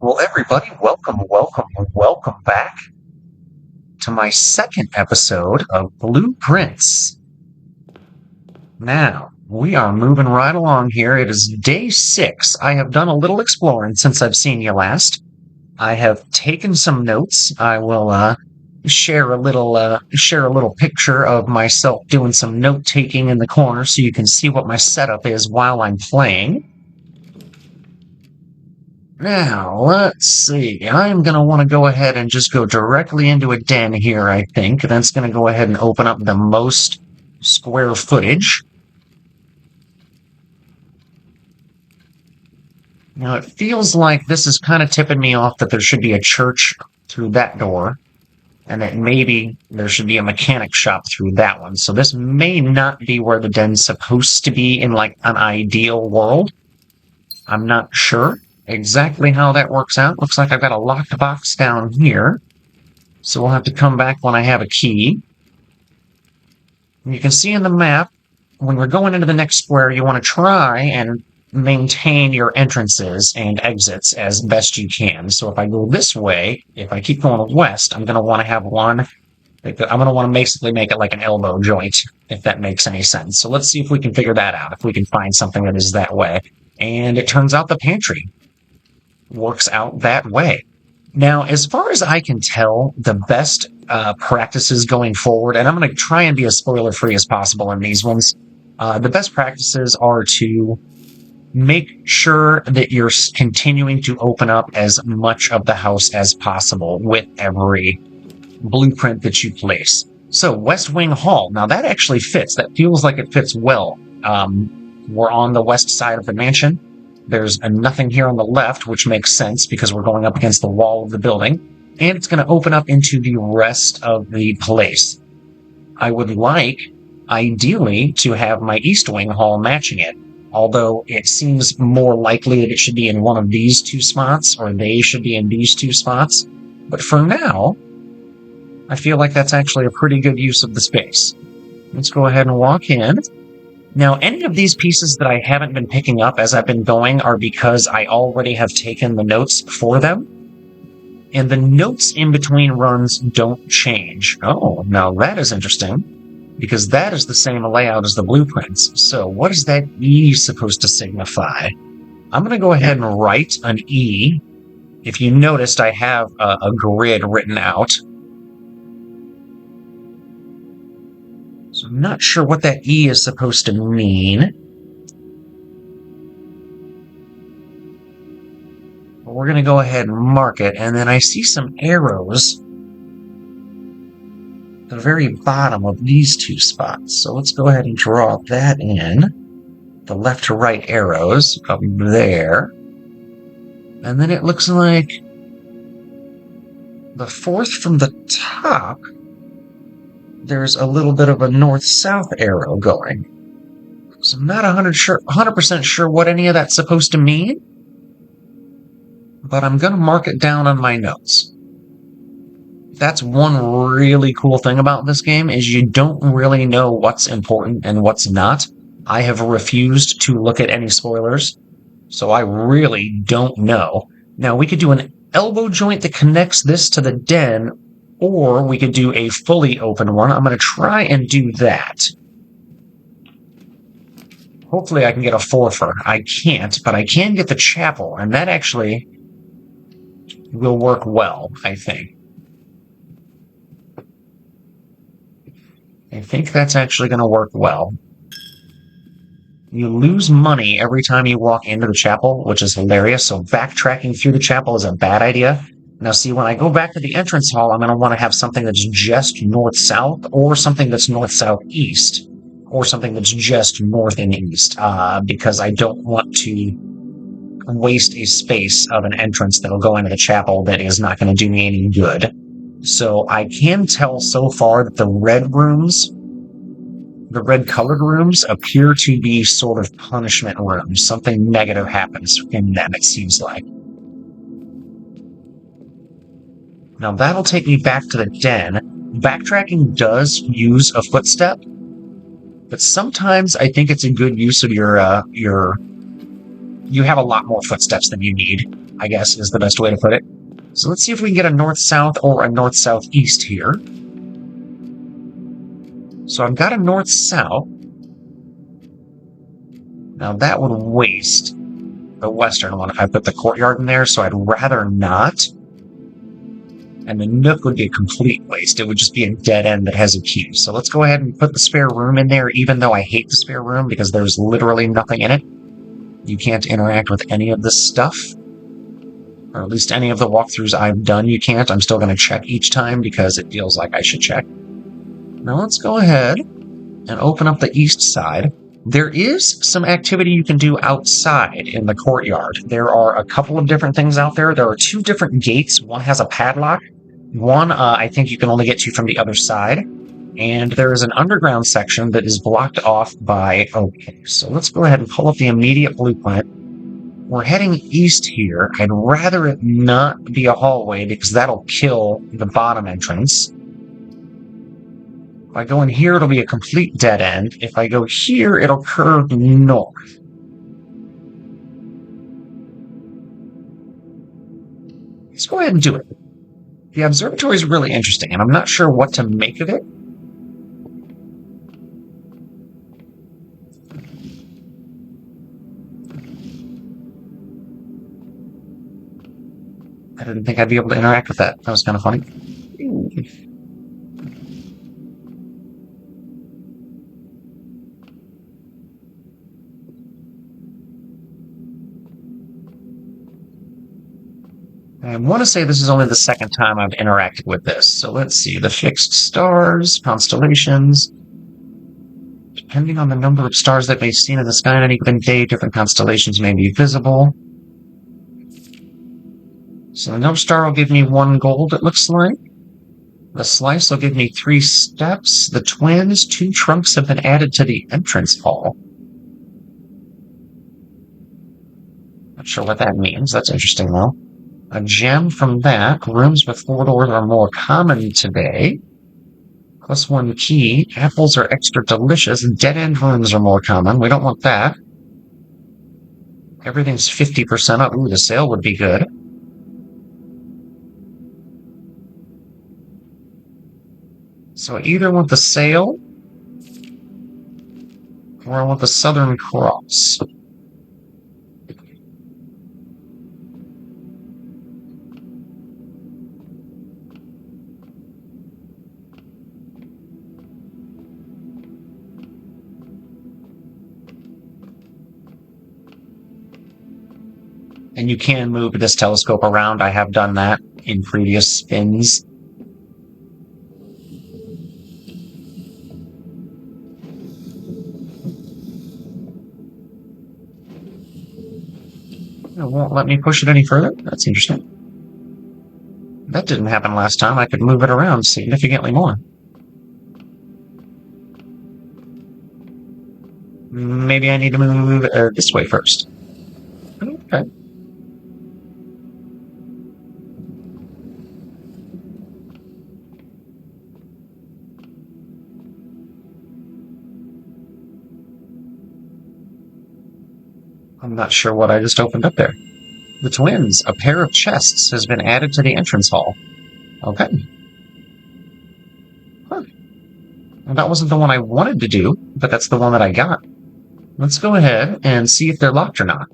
Well, everybody, welcome back to my second episode of Blueprints. Now, we are moving right along here. It is day 6. I have done a little exploring since I've seen you last. I have taken some notes. I will share a little picture of myself doing some note taking in the corner so you can see what my setup is while I'm playing. Now, let's see. I'm going to want to go ahead and just go directly into a den here, I think. That's going to go ahead and open up the most square footage. Now, it feels like this is kind of tipping me off that there should be a church through that door, and that maybe there should be a mechanic shop through that one. So this may not be where the den's supposed to be in, like, an ideal world. I'm not sure exactly how that works out. Looks like I've got a locked box down here. So we'll have to come back when I have a key. And you can see in the map, when we're going into the next square, you want to try and maintain your entrances and exits as best you can. So if I go this way, if I keep going west, I'm going to want to have one. I'm going to want to basically make it like an elbow joint, if that makes any sense. So let's see if we can figure that out, if we can find something that is that way. And it turns out the pantry works out that way. Now, as far as I can tell, the best practices going forward, and I'm going to try and be as spoiler-free as possible in these ones, the best practices are to make sure that you're continuing to open up as much of the house as possible with every blueprint that you place. So, West Wing Hall. Now, that actually fits. That feels like it fits well. We're on the west side of the mansion. There's nothing here on the left, which makes sense because we're going up against the wall of the building. And it's going to open up into the rest of the place. I would like, ideally, to have my East Wing Hall matching it. Although it seems more likely that it should be in one of these two spots, or they should be in these two spots. But for now, I feel like that's actually a pretty good use of the space. Let's go ahead and walk in. Now, any of these pieces that I haven't been picking up as I've been going are because I already have taken the notes for them. And the notes in between runs don't change. Oh, now that is interesting, because that is the same layout as the blueprints. So what is that E supposed to signify? I'm going to go ahead and write an E. If you noticed, I have a grid written out. So I'm not sure what that E is supposed to mean. But we're going to go ahead and mark it, and then I see some arrows at the very bottom of these two spots. So let's go ahead and draw that in. The left to right arrows up there. And then it looks like the fourth from the top, there's a little bit of a north-south arrow going. So I'm not 100% sure what any of that's supposed to mean, but I'm going to mark it down on my notes. That's one really cool thing about this game, is you don't really know what's important and what's not. I have refused to look at any spoilers, so I really don't know. Now, we could do an elbow joint that connects this to the den, or we could do a fully open one. I'm going to try and do that. Hopefully I can get a fourfer. I can't, but I can get the chapel, and that actually will work well, I think. I think that's actually going to work well. You lose money every time you walk into the chapel, which is hilarious, so backtracking through the chapel is a bad idea. Now, see, when I go back to the entrance hall, I'm going to want to have something that's just north-south, or something that's north-southeast, or something that's just north and east, because I don't want to waste a space of an entrance that'll go into the chapel that is not going to do me any good. So I can tell so far that the red rooms, the red-colored rooms, appear to be sort of punishment rooms. Something negative happens in them, it seems like. Now that'll take me back to the den. Backtracking does use a footstep, but sometimes I think it's a good use of you have a lot more footsteps than you need. I guess is the best way to put it. So let's see if we can get a north-south or a north-southeast here. So I've got a north-south. Now that would waste the western one if I put the courtyard in there, so I'd rather not. And the nook would be a complete waste. It would just be a dead end that has a key. So let's go ahead and put the spare room in there, even though I hate the spare room because there's literally nothing in it. You can't interact with any of this stuff. Or at least any of the walkthroughs I've done, you can't. I'm still going to check each time because it feels like I should check. Now let's go ahead and open up the east side. There is some activity you can do outside in the courtyard. There are a couple of different things out there. There are 2 different gates. One has a padlock. One, I think you can only get to from the other side. And there is an underground section that is blocked off by... Okay, so let's go ahead and pull up the immediate blueprint. We're heading east here. I'd rather it not be a hallway because that'll kill the bottom entrance. If I go in here, it'll be a complete dead end. If I go here, it'll curve north. Let's go ahead and do it. The observatory is really interesting, and I'm not sure what to make of it. I didn't think I'd be able to interact with that. That was kind of funny. I want to say this is only the second time I've interacted with this. So let's see. The fixed stars, constellations. Depending on the number of stars that may be seen in the sky on any given day, different constellations may be visible. So the North Star will give me 1 gold, it looks like. The slice will give me 3 steps. The twins, 2 trunks have been added to the entrance hall. Not sure what that means. That's interesting, though. A gem from that. Rooms with 4 doors are more common today. +1 key. Apples are extra delicious. Dead-end rooms are more common. We don't want that. Everything's 50% up. Ooh, the sale would be good. So I either want the sale, or I want the Southern Cross. And you can move this telescope around. I have done that in previous spins. It won't let me push it any further. That's interesting. That didn't happen last time. I could move it around significantly more. Maybe I need to move this way first. Okay. I'm not sure what I just opened up there. The twins, a pair of chests has been added to the entrance hall. Okay. Huh. Well, that wasn't the one I wanted to do, but that's the one that I got. Let's go ahead and see if they're locked or not.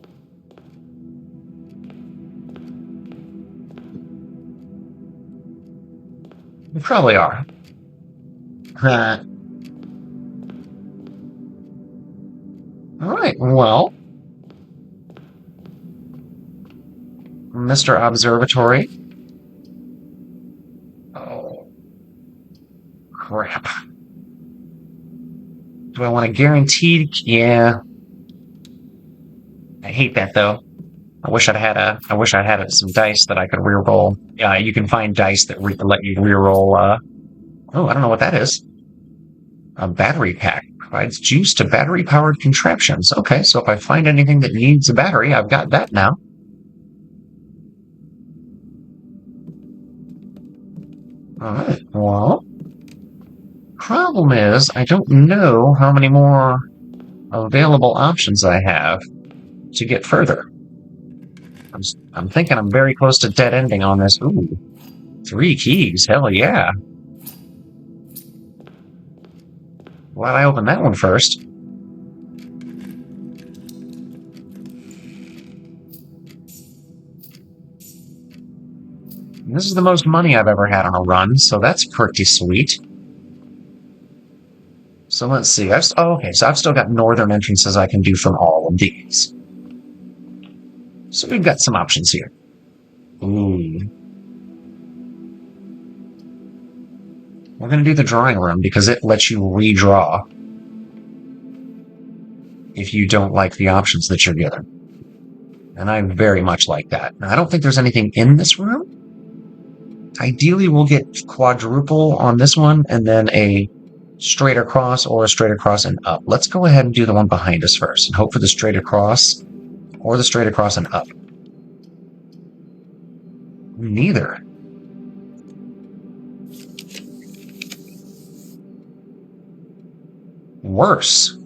They probably are. Alright, well... Mr. Observatory. Oh. Crap. Do I want a guaranteed? Yeah. I hate that though. I wish I'd had some dice that I could reroll. You can find dice that let you reroll. Oh, I don't know what that is. A battery pack provides juice to battery-powered contraptions. Okay, so if I find anything that needs a battery, I've got that now. Alright, well... Problem is, I don't know how many more available options I have to get further. I'm thinking I'm very close to dead ending on this. Ooh, 3 keys. Hell yeah. Glad I opened that one first. This is the most money I've ever had on a run, so that's pretty sweet. So let's see. Okay, so I've still got northern entrances I can do from all of these. So we've got some options here. Ooh. We're going to do the drawing room because it lets you redraw if you don't like the options that you're given. And I very much like that. Now, I don't think there's anything in this room. Ideally, we'll get quadruple on this one and then a straight across or a straight across and up. Let's go ahead and do the one behind us first and hope for the straight across or the straight across and up. Neither. Worse.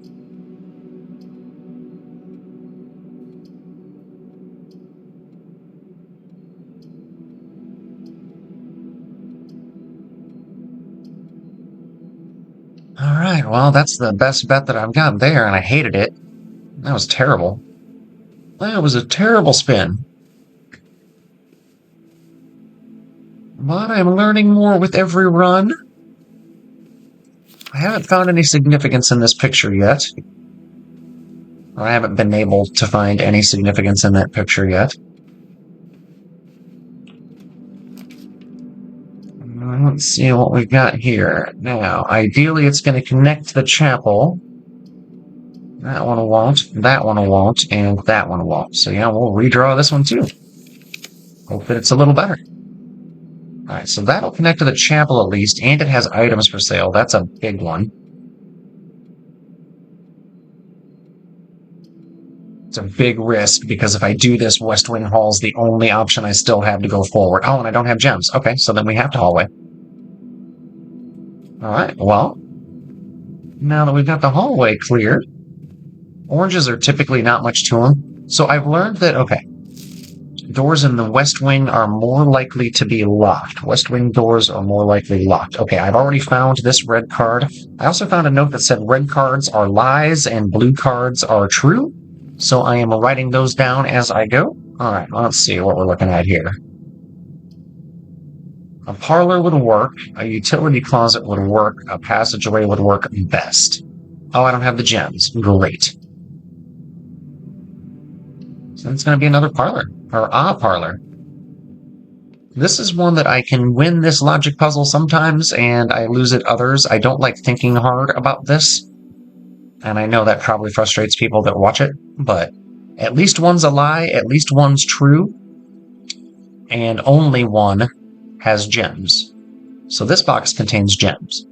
Alright, well, that's the best bet that I've got there, and I hated it. That was terrible. That was a terrible spin. But I'm learning more with every run. I haven't found any significance in this picture yet. Or I haven't been able to find any significance in that picture yet. Let's see what we've got here. Now, ideally it's going to connect to the chapel. That one won't, that one won't, and that one won't. So yeah, we'll redraw this one too. Hope that it's a little better. Alright, so that'll connect to the chapel at least, and it has items for sale. That's a big one. It's a big risk, because if I do this, West Wing Hall's the only option I still have to go forward. Oh, and I don't have gems. Okay, so then we have to hallway. Alright, well, now that we've got the hallway cleared, oranges are typically not much to them. So I've learned that, okay, doors in the West Wing are more likely to be locked. West Wing doors are more likely locked. Okay, I've already found this red card. I also found a note that said red cards are lies and blue cards are true. So I am writing those down as I go. Alright, let's see what we're looking at here. A parlor would work, a utility closet would work, a passageway would work best. Oh, I don't have the gems. Great. So it's going to be another parlor, or a parlor. This is one that I can win this logic puzzle sometimes, and I lose at others. I don't like thinking hard about this. And I know that probably frustrates people that watch it, but at least one's a lie, at least one's true, and only one has gems. So this box contains gems.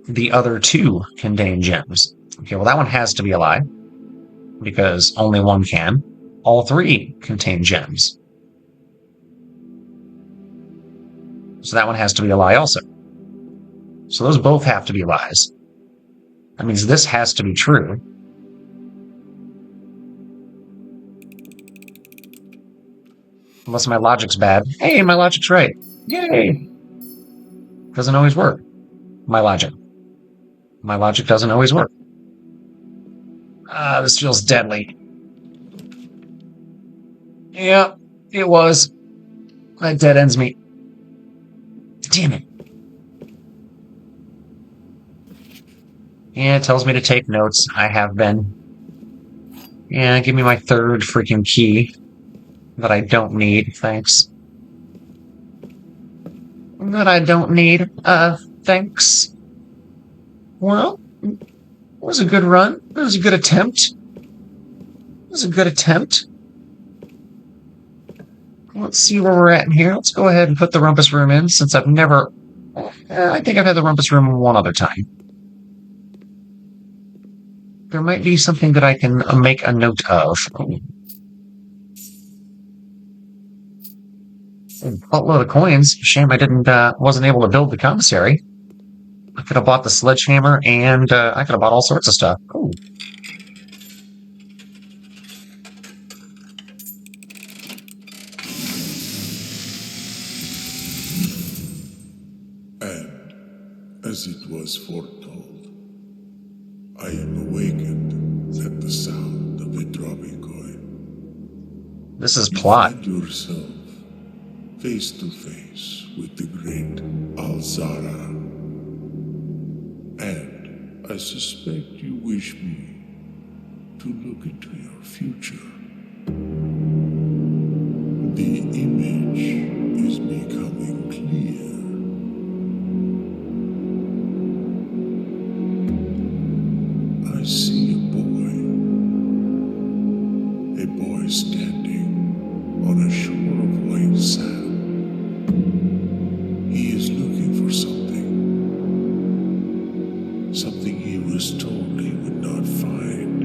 The other two contain gems. Okay, well that one has to be a lie, because only one can. All three contain gems. So that one has to be a lie also. So those both have to be lies. That means this has to be true. Unless my logic's bad. Hey, my logic's right. Yay! Doesn't always work. My logic. My logic doesn't always work. This feels deadly. Yeah, it was. That dead ends me. Damn it. Yeah, it tells me to take notes. I have been. Yeah, give me my third freaking key that I don't need, thanks. That I don't need, thanks. Well, it was a good run. It was a good attempt. It was a good attempt. Let's see where we're at in here. Let's go ahead and put the rumpus room in, since I've never... I think I've had the rumpus room one other time. There might be something that I can make a note of. A buttload of coins. Shame I wasn't able to build the commissary. I could have bought the sledgehammer, and I could have bought all sorts of stuff. Ooh. As it was foretold, I am awakened at the sound of a dropping coin. This is You plot. find yourself face to face with the great Alzara. And I suspect you wish me to look into your future. The image is becoming clear. I see a boy standing on a shore of white sand. He is looking for something he was told he would not find.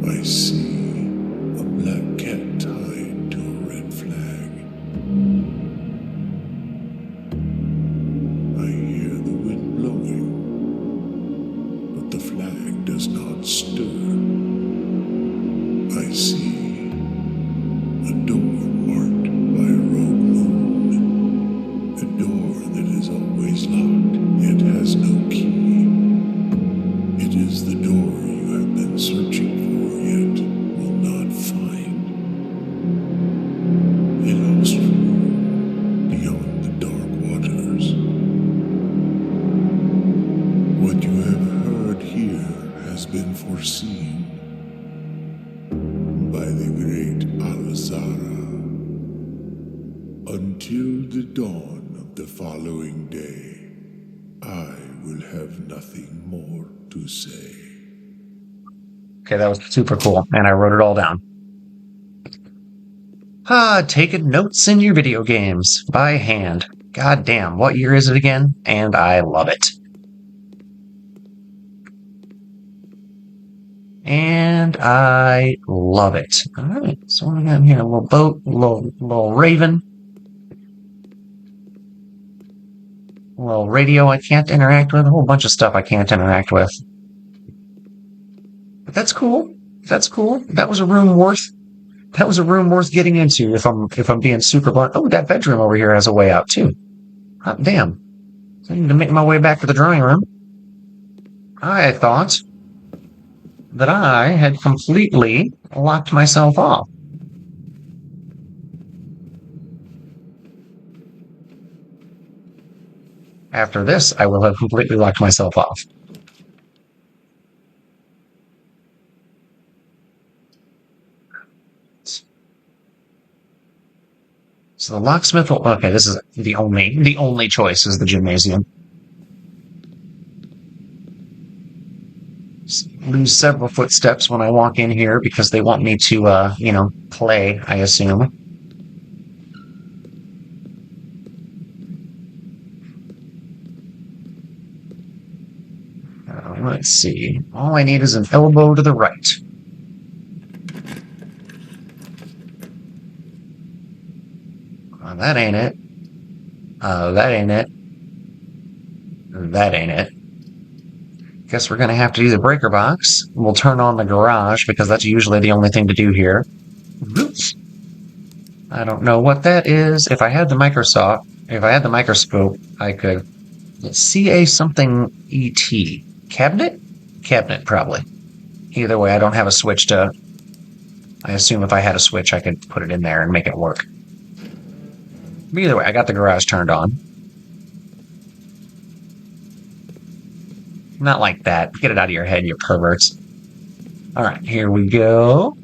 I see a black cat tied to a red flag. I hear the wind blowing, but the flag does not stir. I see a door marked by a rogue moon. A door that is always locked, yet has no key. It is the door you have been searching for, yet will not find. A lost room beyond the dark waters. What you have heard here has been foreseen by the great Alzara. Until the dawn of the following day, I will have nothing more to say. Okay, that was super cool, and I wrote it all down. Taking notes in your video games by hand. God damn, what year is it again? And I love it. And I love it. All right, so what do we got here? A little boat, a little raven. A little radio I can't interact with. A whole bunch of stuff I can't interact with. But that's cool. That's cool. That was a room worth getting into if I'm being super blunt. Oh, that bedroom over here has a way out too. Hot damn. I need to make my way back to the drawing room. I thought that I had completely locked myself off. After this, I will have completely locked myself off. So the locksmith will... Okay, this is the only choice is the gymnasium. Lose several footsteps when I walk in here because they want me to, play, I assume. Let's see. All I need is an elbow to the right. That ain't it. That ain't it. That ain't it. Guess we're going to have to do the breaker box. We'll turn on the garage because that's usually the only thing to do here. Oops. I don't know what that is. If I had the microscope, I could... CA something ET. Cabinet? Cabinet, probably. Either way, I don't have a switch to... I assume if I had a switch, I could put it in there and make it work. But either way, I got the garage turned on. Not like that. Get it out of your head, you perverts. Alright, here we go.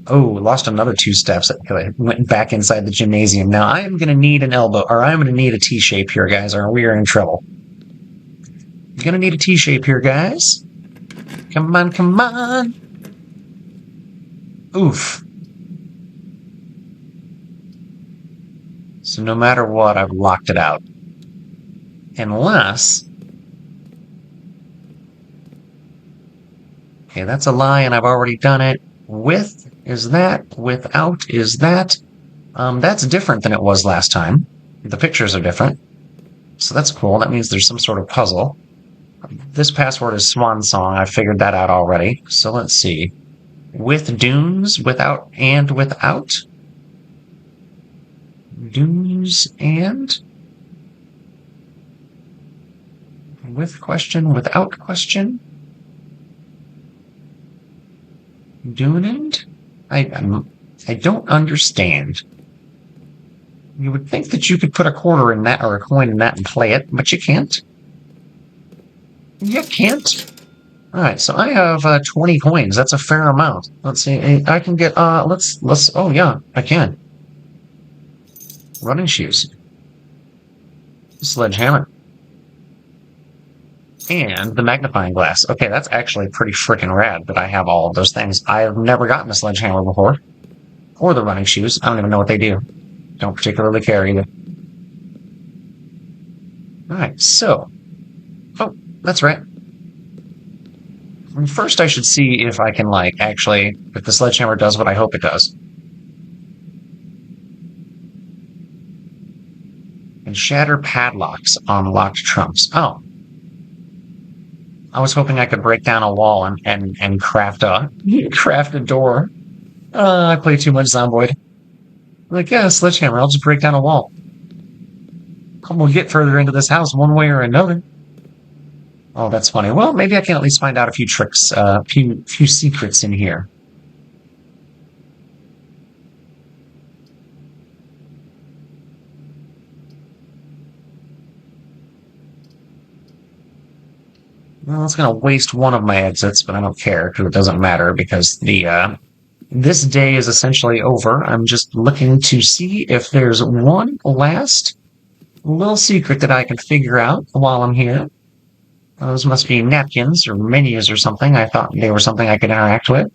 Oh, lost another 2 steps. I went back inside the gymnasium. Now, I am going to need an elbow, or I'm going to need a T-shape here, guys, or we are in trouble. I'm going to need a T-shape here, guys. Come on, come on. Oof. So no matter what, I've locked it out. Unless... Okay, that's a lie, and I've already done it. With is that. Without is that. That's different than it was last time. The pictures are different. So that's cool. That means there's some sort of puzzle. This password is Swan Song. I figured that out already. So let's see. With dunes, without, and without. Dunes and... With question, without question? Dunand? I don't understand. You would think that you could put a quarter in that or a coin in that and play it, but you can't. You can't. Alright, so I have 20 coins. That's a fair amount. Let's see. I can get, oh yeah, I can. Running shoes. Sledgehammer. And the magnifying glass. Okay, that's actually pretty freaking rad that I have all of those things. I've never gotten a sledgehammer before. Or the running shoes. I don't even know what they do. Don't particularly care either. Alright, so. Oh, that's right. First, I should see if I can, actually, if the sledgehammer does what I hope it does. And shatter padlocks on locked trunks. Oh. I was hoping I could break down a wall and craft a door. I play too much Zomboid. Yeah, sledgehammer, I'll just break down a wall. We'll get further into this house one way or another. Oh, that's funny. Well, maybe I can at least find out a few tricks, few secrets in here. Well, it's going to waste one of my exits, but I don't care because it doesn't matter because this day is essentially over. I'm just looking to see if there's one last little secret that I can figure out while I'm here. Those must be napkins or menus or something. I thought they were something I could interact with.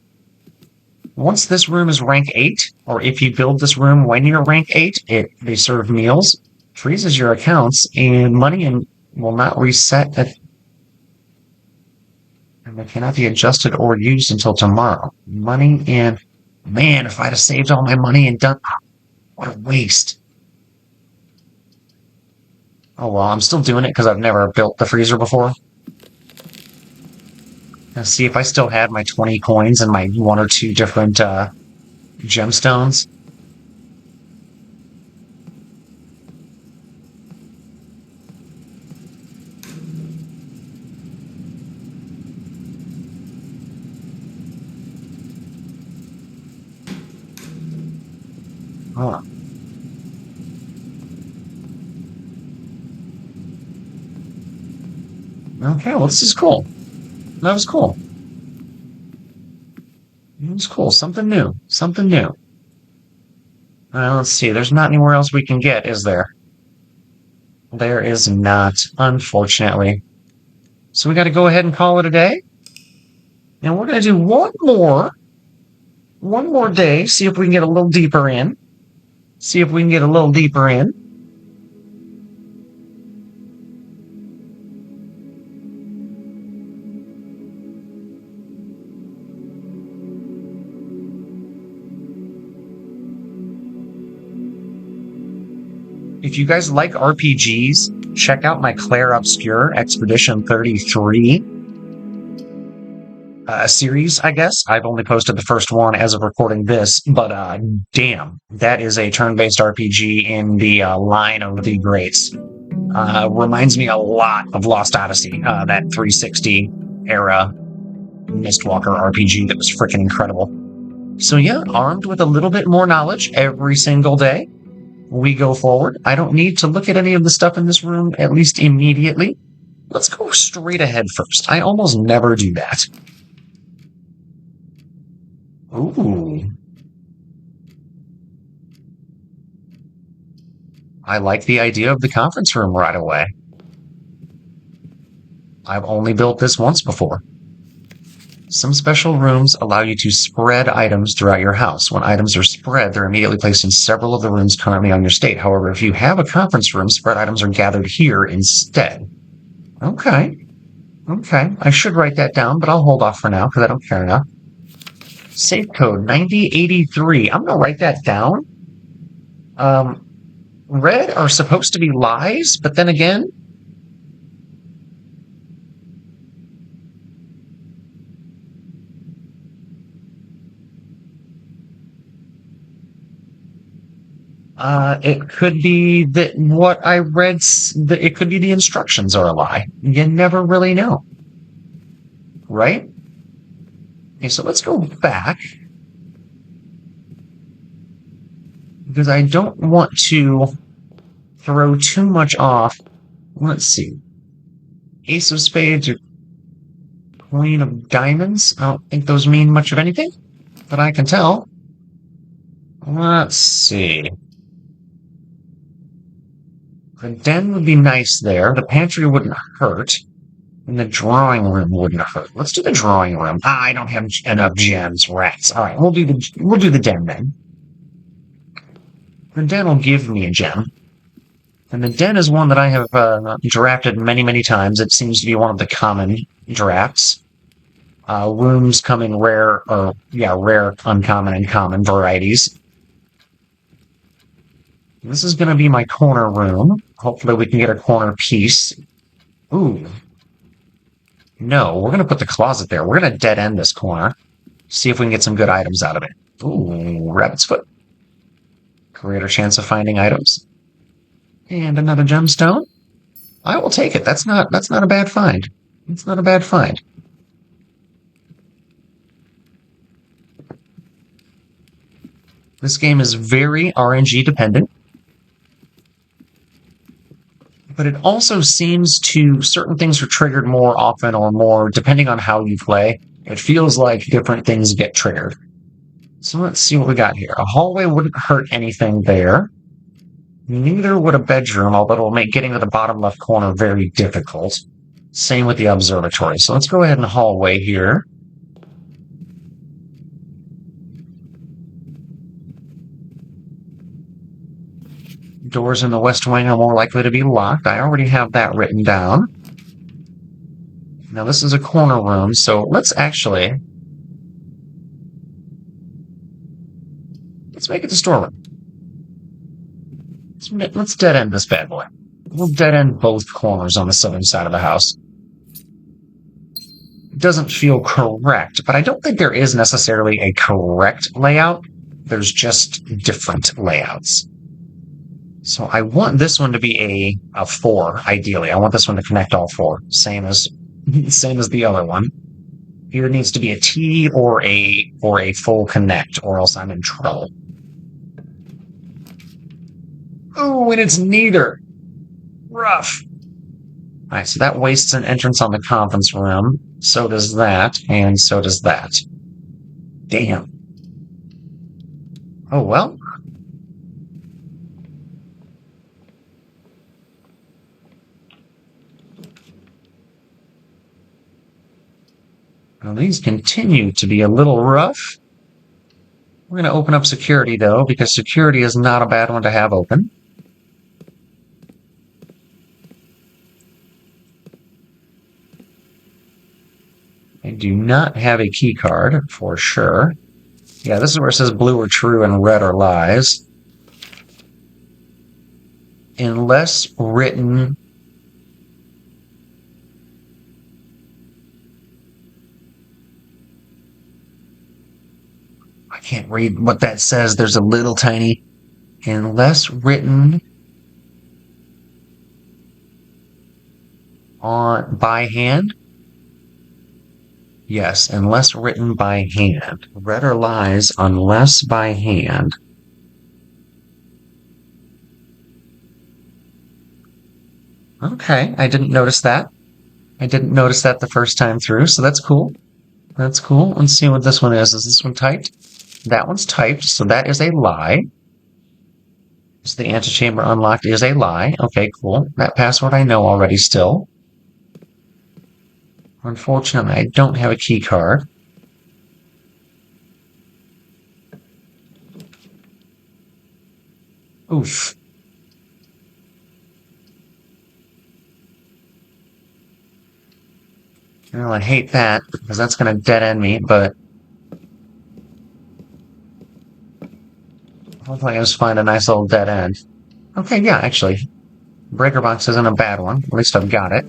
Once this room is rank 8, or if you build this room when you're rank 8, they serve meals, freezes your accounts, and money and will not reset at, and they cannot be adjusted or used until tomorrow. Money and man, if I'd have saved all my money and done, what a waste. Oh well, I'm still doing it because I've never built the freezer before. Let's see if I still had my 20 coins and my 1 or 2 different gemstones. Huh. Okay, well, this is cool. That was cool. It was cool. Something new. Something new. Let's see. There's not anywhere else we can get, is there? There is not, unfortunately. So we got to go ahead and call it a day. And we're going to do one more day, see if we can get a little deeper in. See if we can get a little deeper in. If you guys like RPGs, check out my Clair Obscure Expedition 33 series, I guess. I've only posted the first one as of recording this, but damn, that is a turn-based RPG in the line of the greats. Reminds me a lot of Lost Odyssey, that 360 era Mistwalker RPG that was freaking incredible. So yeah, armed with a little bit more knowledge every single day, we go forward. I don't need to look at any of the stuff in this room, at least immediately. Let's go straight ahead first. I almost never do that. Ooh. I like the idea of the conference room right away. I've only built this once before. Some special rooms allow you to spread items throughout your house. When items are spread, they're immediately placed in several of the rooms currently on your state. However, if you have a conference room, spread items are gathered here instead. Okay. Okay. I should write that down, but I'll hold off for now because I don't care enough. Safe code 9083. I'm going to write that down. Red are supposed to be lies, but then again, It could be that what I read, it could be the instructions are a lie. You never really know. Right? Okay, so let's go back. Because I don't want to throw too much off. Let's see. Ace of Spades or Queen of Diamonds? I don't think those mean much of anything, but I can tell. Let's see. The den would be nice there. The pantry wouldn't hurt. And the drawing room wouldn't hurt. Let's do the drawing room. I don't have enough gems, rats. All right, we'll do the den then. The den will give me a gem. And the den is one that I have drafted many, many times. It seems to be one of the common drafts. Rooms come in rare, uncommon, and common varieties. This is going to be my corner room. Hopefully we can get a corner piece. Ooh. No, we're going to put the closet there. We're going to dead end this corner. See if we can get some good items out of it. Ooh, rabbit's foot. Greater chance of finding items. And another gemstone. I will take it. That's not a bad find. It's not a bad find. This game is very RNG dependent. But it also seems to, certain things are triggered more often or more, depending on how you play. It feels like different things get triggered. So let's see what we got here. A hallway wouldn't hurt anything there. Neither would a bedroom, although it'll make getting to the bottom left corner very difficult. Same with the observatory. So let's go ahead and hallway here. Doors in the west wing are more likely to be locked. I already have that written down. Now this is a corner room, so let's make it the storeroom. Let's dead end this bad boy. We'll dead end both corners on the southern side of the house. It doesn't feel correct, but I don't think there is necessarily a correct layout. There's just different layouts. So I want this one to be a 4, ideally. I want this one to connect all 4. Same as the other one. Either needs to be a T or a full connect, or else I'm in trouble. Oh, and it's neither. Rough. Alright, so that wastes an entrance on the conference room. So does that, and so does that. Damn. Oh well. Well, these continue to be a little rough. We're going to open up security, though, because security is not a bad one to have open. I do not have a key card, for sure. Yeah, this is where it says blue are true and red are lies. Unless written... I can't read what that says. There's a little tiny... Unless written by hand. Yes, unless written by hand. Red or lies unless by hand. Okay, I didn't notice that. I didn't notice that the first time through, so that's cool. That's cool. Let's see what this one is. Is this one typed? That one's typed, so that is a lie. Is the antechamber unlocked? Is a lie. Okay, cool. That password I know already still. Unfortunately, I don't have a key card. Oof. Well, I hate that, because that's going to dead end me, but hopefully I just find a nice little dead end. Okay, yeah, actually. Breaker box isn't a bad one. At least I've got it.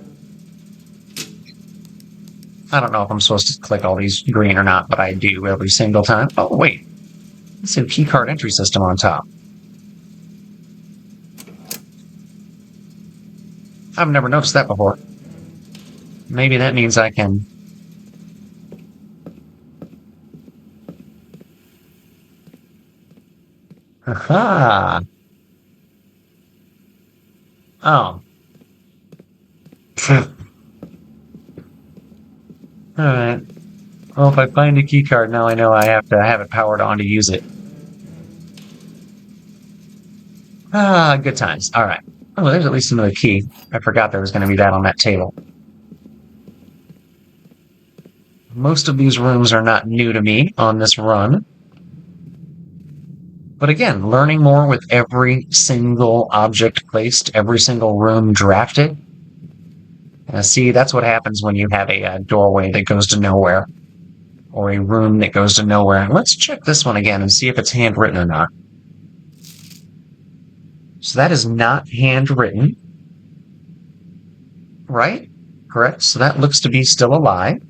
I don't know if I'm supposed to click all these green or not, but I do every single time. Oh, wait. Let's see, keycard entry system on top. I've never noticed that before. Maybe that means I can... Aha! Oh. Alright. Well, if I find a key card, now I know I have to have it powered on to use it. Ah, good times. Alright. Oh, there's at least another key. I forgot there was going to be that on that table. Most of these rooms are not new to me on this run. But again, learning more with every single object placed, every single room drafted. See, that's what happens when you have a doorway that goes to nowhere. Or a room that goes to nowhere. Let's check this one again and see if it's handwritten or not. So that is not handwritten. Right? Correct. So that looks to be still alive.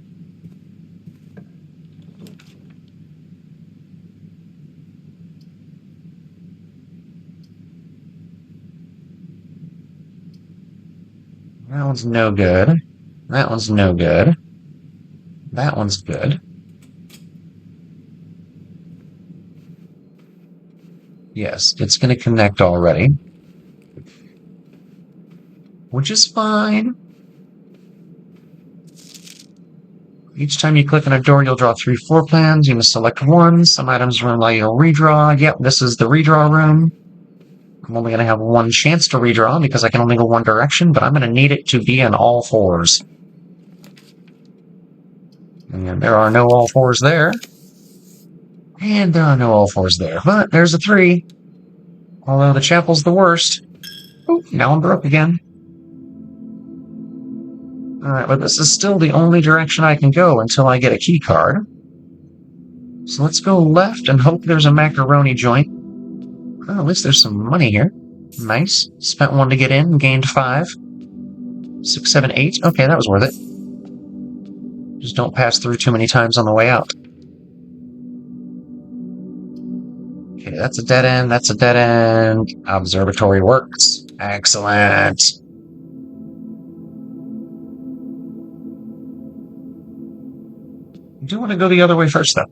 That one's no good. That one's no good. That one's good. Yes, it's going to connect already. Which is fine. Each time you click on a door, you'll draw 3 floor plans. You must select one. Some items will allow you to redraw. Yep, this is the redraw room. I'm only going to have one chance to redraw because I can only go one direction, but I'm going to need it to be on all 4s. And there are no all 4s there. And there are no all 4s there. But there's a 3. Although the chapel's the worst. Oop, now I'm broke again. Alright, but this is still the only direction I can go until I get a key card. So let's go left and hope there's a macaroni joint. Well, at least there's some money here. Nice. Spent 1 to get in, gained 5. 6, 7, 8. Okay, that was worth it. Just don't pass through too many times on the way out. Okay, that's a dead end, that's a dead end. Observatory works. Excellent. I do want to go the other way first, though.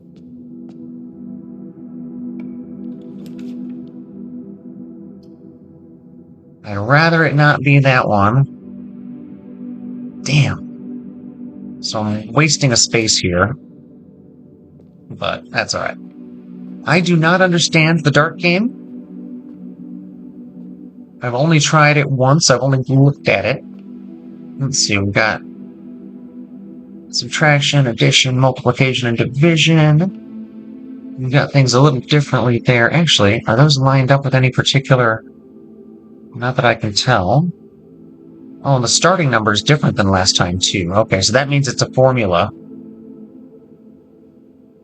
I'd rather it not be that one. Damn. So I'm wasting a space here. But that's alright. I do not understand the Dark game. I've only tried it once. I've only looked at it. Let's see, we've got subtraction, addition, multiplication, and division. We've got things a little differently there. Actually, are those lined up with any particular... Not that I can tell. Oh, and the starting number is different than last time, too. Okay, so that means it's a formula.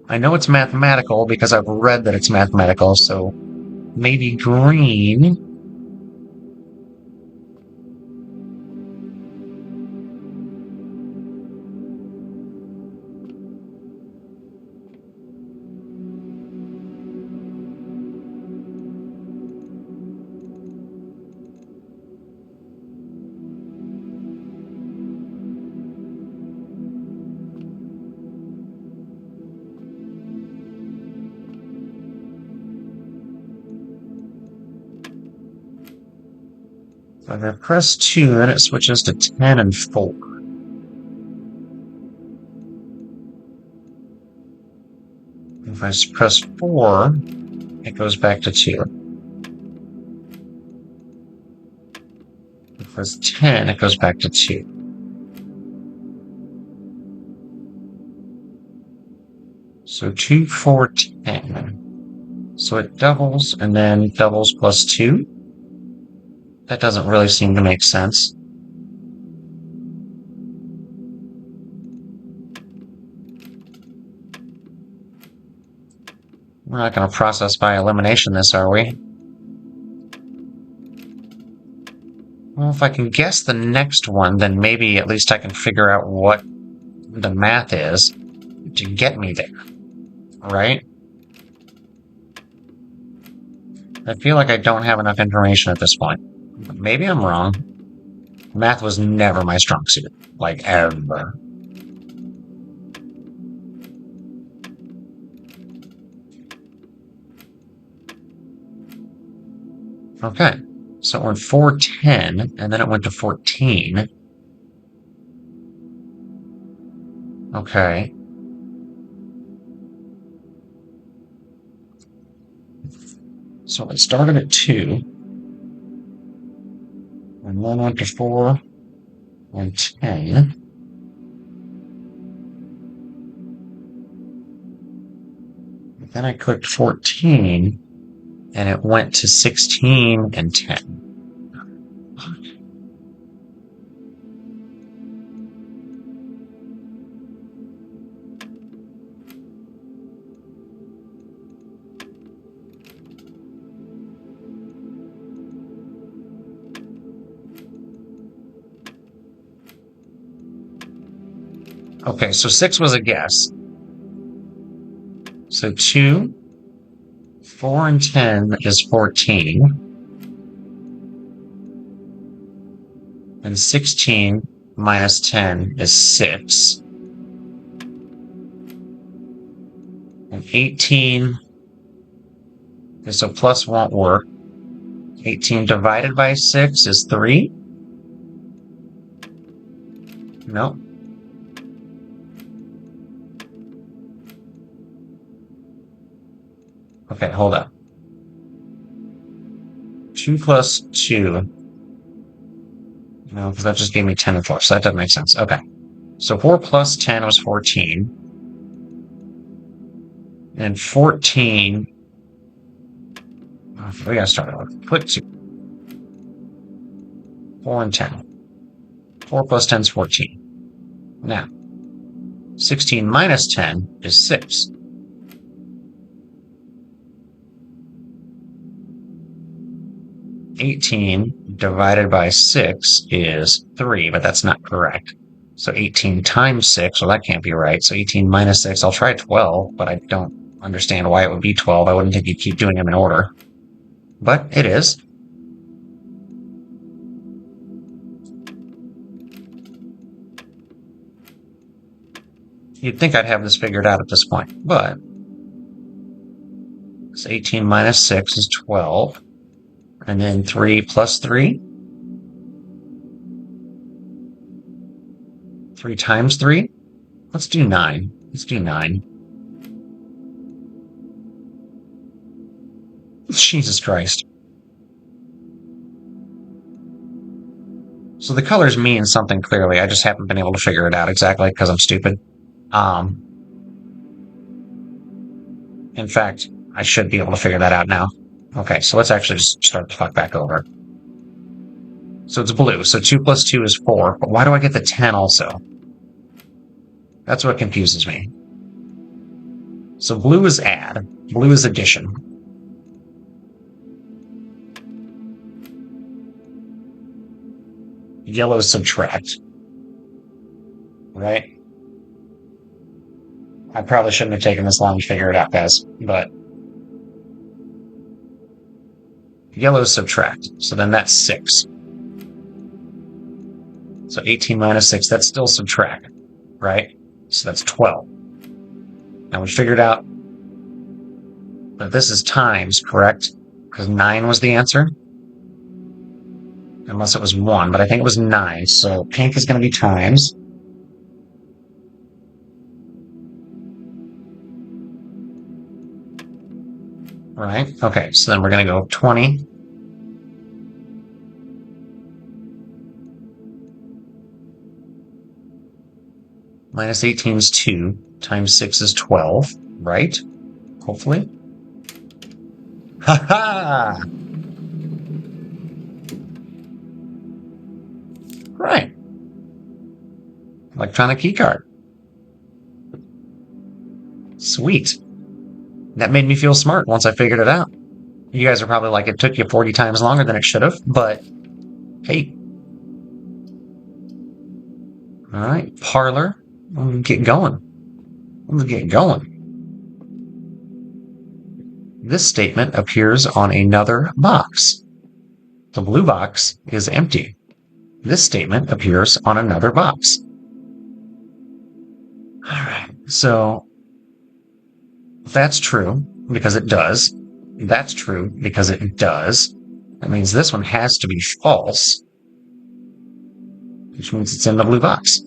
I know it's mathematical because I've read that it's mathematical, so maybe green. If I press 2, then it switches to 10 and 4. If I press 4, it goes back to 2. If I press 10, it goes back to 2. So 2, 4, 10. So it doubles, and then doubles plus 2. That doesn't really seem to make sense. We're not going to process by elimination this, are we? Well, if I can guess the next one, then maybe at least I can figure out what the math is to get me there. Right? I feel like I don't have enough information at this point. Maybe I'm wrong. Math was never my strong suit. Like, ever. Okay. So it went 410, and then it went to 14. Okay. So it started at 2, and then went to 4 and 10. Then I clicked 14, and it went to 16 and 10. Okay, so 6 was a guess. So 2, 4, and 10 is 14. And 16 minus 10 is 6. And 18, so plus won't work. 18 divided by 6 is 3. Nope. Okay, hold up. 2 plus 2. No, because that just gave me 10 and 4, so that doesn't make sense. Okay. So 4 plus 10 was 14. And 14... we gotta start over. Put 2. 4 and 10. 4 plus 10 is 14. Now, 16 minus 10 is 6. $18 divided by 6 is 3, but that's not correct. So 18 times 6, well, that can't be right. So 18 minus 6, I'll try 12, but I don't understand why it would be 12. I wouldn't think you'd keep doing them in order. But it is. You'd think I'd have this figured out at this point, but it's 18 minus 6 is 12. And then 3 plus 3. 3 times 3. Let's do 9. Let's do 9. Jesus Christ. So the colors mean something clearly. I just haven't been able to figure it out exactly because I'm stupid. In fact, I should be able to figure that out now. Okay, so let's actually just start the fuck back over. So it's blue. So 2 plus 2 is 4. But why do I get the 10 also? That's what confuses me. So blue is add. Blue is addition. Yellow is subtract. Right? I probably shouldn't have taken this long to figure it out, guys. But yellow is subtract. So then that's 6. So 18 minus 6, that's still subtract. Right? So that's 12. Now we figured out that this is times, correct? Because 9 was the answer. Unless it was 1, but I think it was 9. So pink is going to be times. Right? Okay, so then we're going to go 20. Minus 18 is 2. Times 6 is 12. Right? Hopefully. Ha-ha! Right. Electronic keycard. Sweet. That made me feel smart once I figured it out. You guys are probably like, it took you 40 times longer than it should have, but hey. Alright, parlor. Let's get going. Let's get going. This statement appears on another box. The blue box is empty. This statement appears on another box. Alright, so that's true, because it does. That's true, because it does. That means this one has to be false, which means it's in the blue box.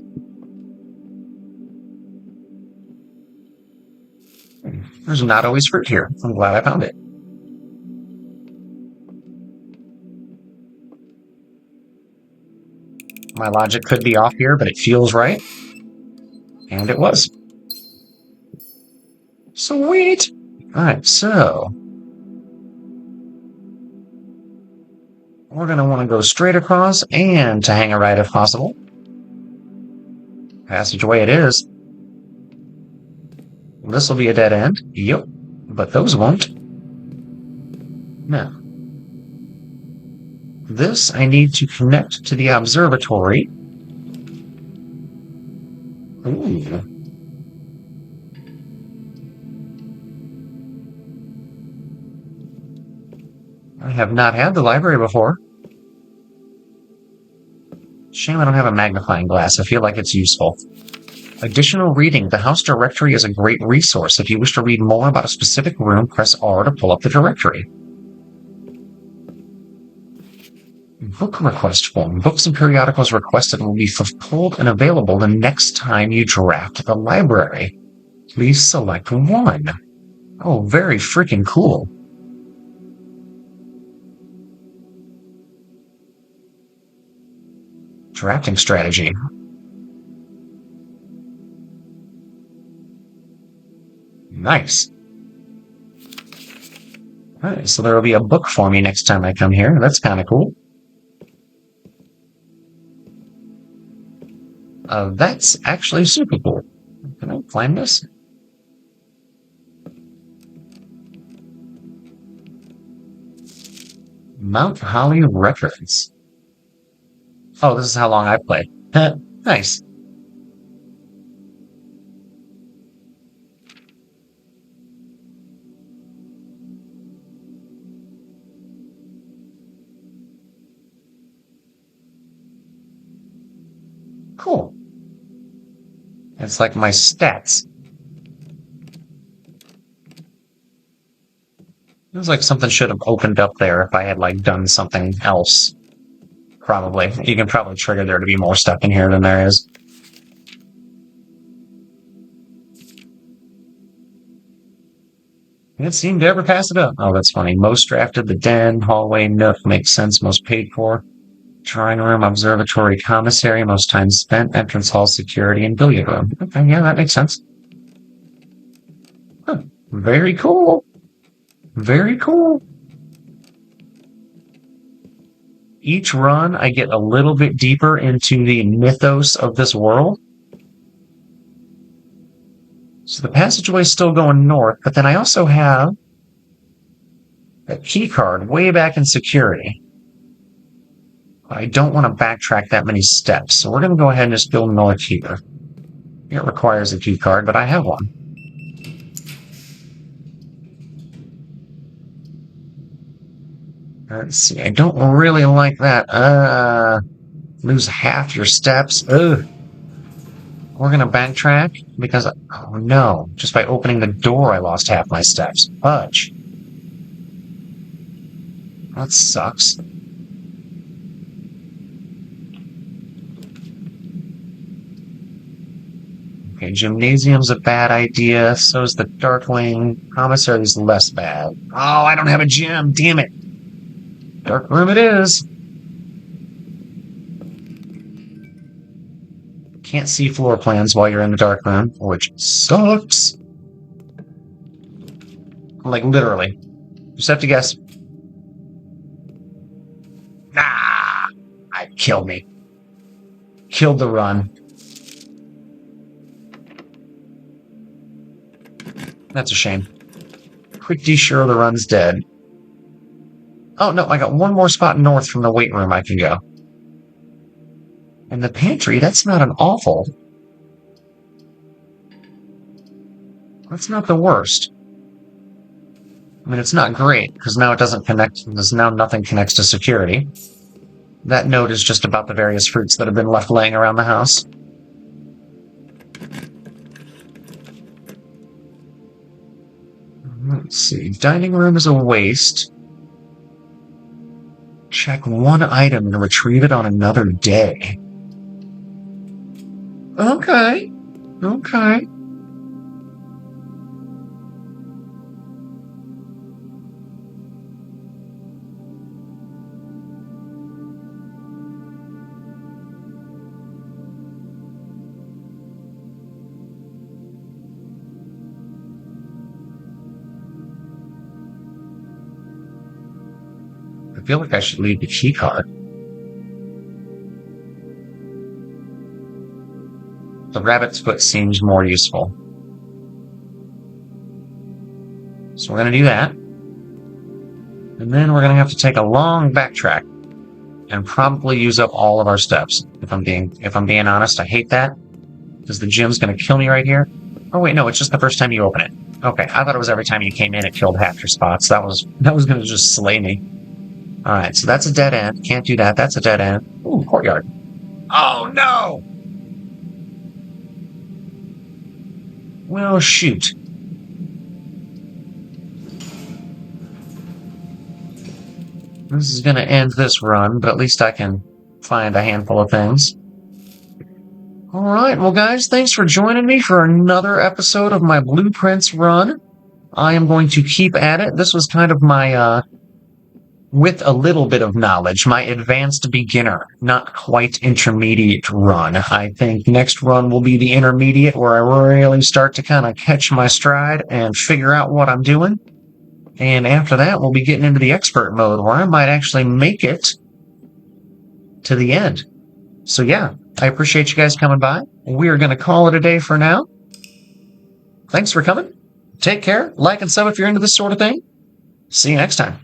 There's not always fruit here. I'm glad I found it. My logic could be off here, but it feels right. And it was. Sweet! Alright, so we're going to want to go straight across and to hang a right if possible. Passageway it is. This will be a dead end. Yep. But those won't. Now, this I need to connect to the observatory. Ooh. I have not had the library before. Shame I don't have a magnifying glass. I feel like it's useful. Additional reading. The house directory is a great resource. If you wish to read more about a specific room, press R to pull up the directory. Book request form. Books and periodicals requested will be pulled and available the next time you draft the library. Please select one. Oh, very freaking cool. Drafting strategy. Nice. Alright, so there will be a book for me next time I come here. That's kind of cool. That's actually super cool. Can I climb this? Mount Holly reference. Oh, this is how long I've played. Nice. Cool. It's like my stats. Feels like something should have opened up there if I had, like, done something else. Probably. You can probably trigger there to be more stuff in here than there is. Can't seem to ever pass it up. Oh, that's funny. Most drafted, the den, hallway, nook, makes sense, most paid for. Drawing room, observatory, commissary, most time spent, entrance hall, security, and billiard room. Okay, yeah, that makes sense. Huh. Very cool. Very cool. Each run, I get a little bit deeper into the mythos of this world. So the passageway is still going north, but then I also have a key card way back in security. I don't want to backtrack that many steps, so we're going to go ahead and just go north here. It requires a key card, but I have one. Let's see, I don't really like that. Lose half your steps. Ugh. We're going to backtrack because, oh no, just by opening the door I lost half my steps. Fudge. That sucks. Okay, gymnasium's a bad idea. So's the Darkling. Commissary's less bad. Oh, I don't have a gym. Damn it. Dark room it is. Can't see floor plans while you're in the dark room, which sucks. Like, literally. Just have to guess. Ah! It killed me. Killed the run. That's a shame. Pretty sure the run's dead. Oh, no, I got one more spot north from the weight room I can go. And the pantry, that's not an awful. That's not the worst. I mean, it's not great, because now it doesn't connect, because now nothing connects to security. That note is just about the various fruits that have been left laying around the house. Let's see. Dining room is a waste. Check one item and retrieve it on another day. Okay. Okay. I feel like I should leave the key card. The rabbit's foot seems more useful. So we're going to do that. And then we're going to have to take a long backtrack and probably use up all of our steps. If I'm being honest, I hate that because the gym's going to kill me right here. Oh wait, no, it's just the first time you open it. Okay, I thought it was every time you came in it killed half your spots. That was going to just slay me. All right, so that's a dead end. Can't do that. That's a dead end. Ooh, courtyard. Oh no! Well, shoot. This is going to end this run, but at least I can find a handful of things. All right, well, guys, thanks for joining me for another episode of my Blueprints run. I am going to keep at it. This was kind of my, with a little bit of knowledge, my advanced beginner, not quite intermediate run. I think next run will be the intermediate, where I really start to kind of catch my stride and figure out what I'm doing. And after that, we'll be getting into the expert mode, where I might actually make it to the end. So yeah, I appreciate you guys coming by. We are going to call it a day for now. Thanks for coming. Take care. Like and sub if you're into this sort of thing. See you next time.